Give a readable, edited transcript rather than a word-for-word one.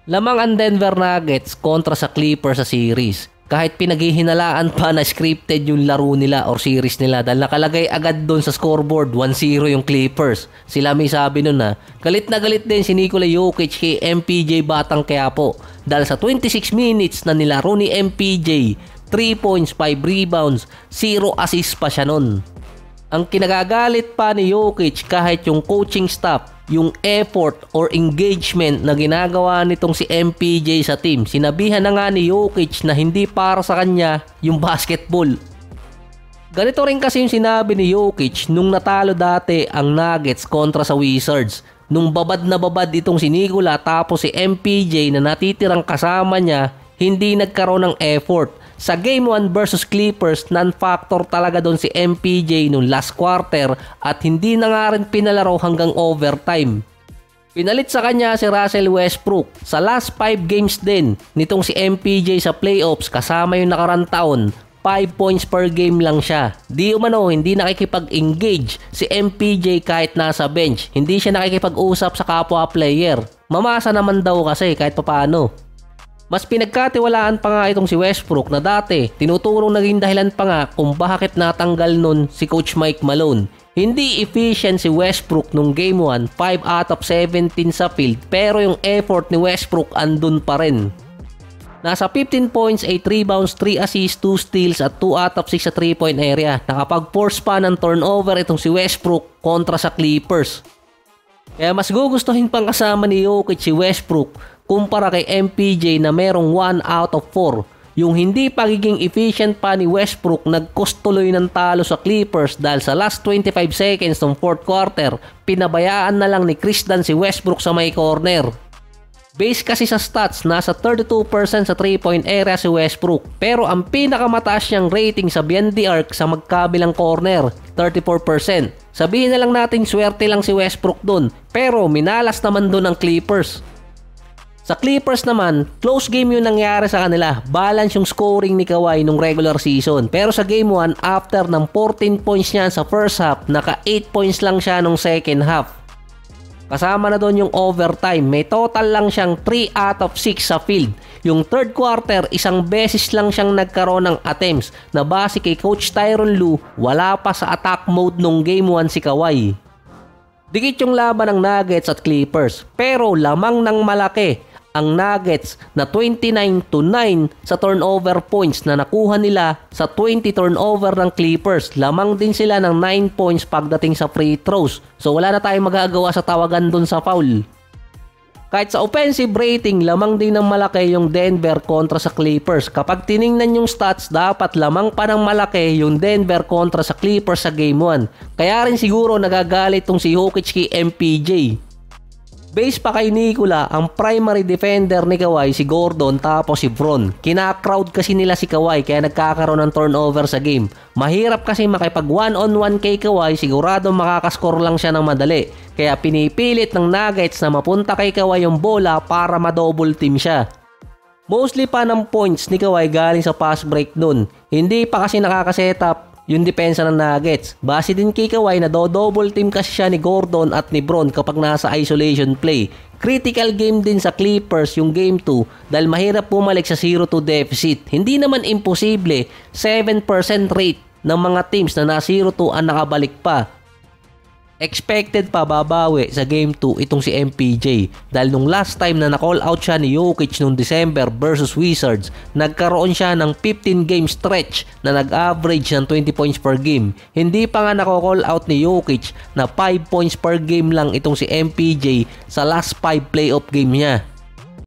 Lamang ang Denver Nuggets kontra sa Clippers sa series. Kahit pinaghihinalaan pa na scripted yung laro nila or series nila dahil nakalagay agad doon sa scoreboard 1-0 yung Clippers. Sila may sabi nun na galit na galit din si Nikola Jokic kay MPJ Batang Quiapo dahil sa 26 minutes na nilaro ni MPJ, 3 points, 5 rebounds, 0 assist pa siya nun. Ang kinagagalit pa ni Jokic kahit yung coaching staff, yung effort or engagement na ginagawa nitong si MPJ sa team. Sinabihan na nga ni Jokic na hindi para sa kanya yung basketball. Ganito rin kasi yung sinabi ni Jokic nung natalo dati ang Nuggets kontra sa Wizards. Nung babad na babad itong si Nikola tapos si MPJ na natitirang kasama niya, hindi nagkaroon ng effort. Sa Game 1 versus Clippers, non-factor talaga doon si MPJ nung last quarter at hindi na nga rin pinalaro hanggang overtime. Pinalit sa kanya si Russell Westbrook. Sa last 5 games din nitong si MPJ sa playoffs kasama yung nakarang taon, 5 points per game lang siya. Di umano, hindi nakikipag-engage si MPJ kahit nasa bench. Hindi siya nakikipag-usap sa kapwa player. Mamasa naman daw kasi kahit papaano. Mas pinagkatiwalaan pa nga itong si Westbrook na dati tinuturong naging dahilan pa nga kung bakit natanggal nun si Coach Mike Malone. Hindi efficient si Westbrook nung Game 1, 5 out of 17 sa field pero yung effort ni Westbrook andun pa rin. Nasa 15 points, 8 rebounds, 3 assists, 2 steals at 2 out of 6 sa 3-point area. Nakapag-force pa ng turnover itong si Westbrook kontra sa Clippers. Kaya mas gugustuhin pang kasama ni Jokic si Westbrook kumpara kay MPJ na merong 1 out of 4. Yung hindi pagiging efficient pa ni Westbrook nagkostuloy ng talo sa Clippers dahil sa last 25 seconds ng 4th quarter, pinabayaan na lang ni Chris Dunn si Westbrook sa may corner. Base kasi sa stats, nasa 32% sa 3-point area si Westbrook. Pero ang pinakamataas niyang rating sa beyond the arc sa magkabilang corner, 34%. Sabihin na lang natin swerte lang si Westbrook dun, pero minalas naman dun ang Clippers. Sa Clippers naman, close game yung nangyari sa kanila. Balance yung scoring ni Kawhi nung regular season. Pero sa Game 1, after ng 14 points niya sa first half, naka 8 points lang siya nung second half. Kasama na doon yung overtime. May total lang siyang 3 out of 6 sa field. Yung third quarter, isang beses lang siyang nagkaroon ng attempts na base kay Coach Tyronn Lue, wala pa sa attack mode nung Game 1 si Kawhi. Dikit yung laban ng Nuggets at Clippers. Pero lamang ng malaki ang Nuggets na 29-9 sa turnover points na nakuha nila sa 20 turnover ng Clippers. Lamang din sila ng 9 points pagdating sa free throws. So wala na tayong magagawa sa tawagan dun sa foul. Kahit sa offensive rating, lamang din ng malaki yung Denver kontra sa Clippers. Kapag tiningnan yung stats, dapat lamang pa ng malaki yung Denver kontra sa Clippers sa Game 1. Kaya rin siguro nagagalit tong si Jokic kay MPJ. Base pa kay Nikola, ang primary defender ni Kawhi si Gordon tapos si Bron. Kina-crowd kasi nila si Kawhi kaya nagkakaroon ng turnover sa game. Mahirap kasi makipag 1-on-1 kay Kawhi, sigurado makakascore lang siya ng madali. Kaya pinipilit ng Nuggets na mapunta kay Kawhi yung bola para ma-double team siya. Mostly pa ng points ni Kawhi galing sa pass break nun. Hindi pa kasi nakakasetup yung depensa ng Nuggets. Base din kay Kawhi na double team kasi siya ni Gordon at ni Bron kapag nasa isolation play. Critical game din sa Clippers yung Game 2 dahil mahirap bumalik sa 0-2 deficit. Hindi naman imposible, 7% rate ng mga teams na na 0-2 ang nakabalik pa. Expected pa babawi sa Game 2 itong si MPJ dahil nung last time na na-call out siya ni Jokic nung December versus Wizards, nagkaroon siya ng 15 game stretch na nag-average ng 20 points per game. Hindi pa nga nako-call out ni Jokic na 5 points per game lang itong si MPJ sa last 5 playoff game niya.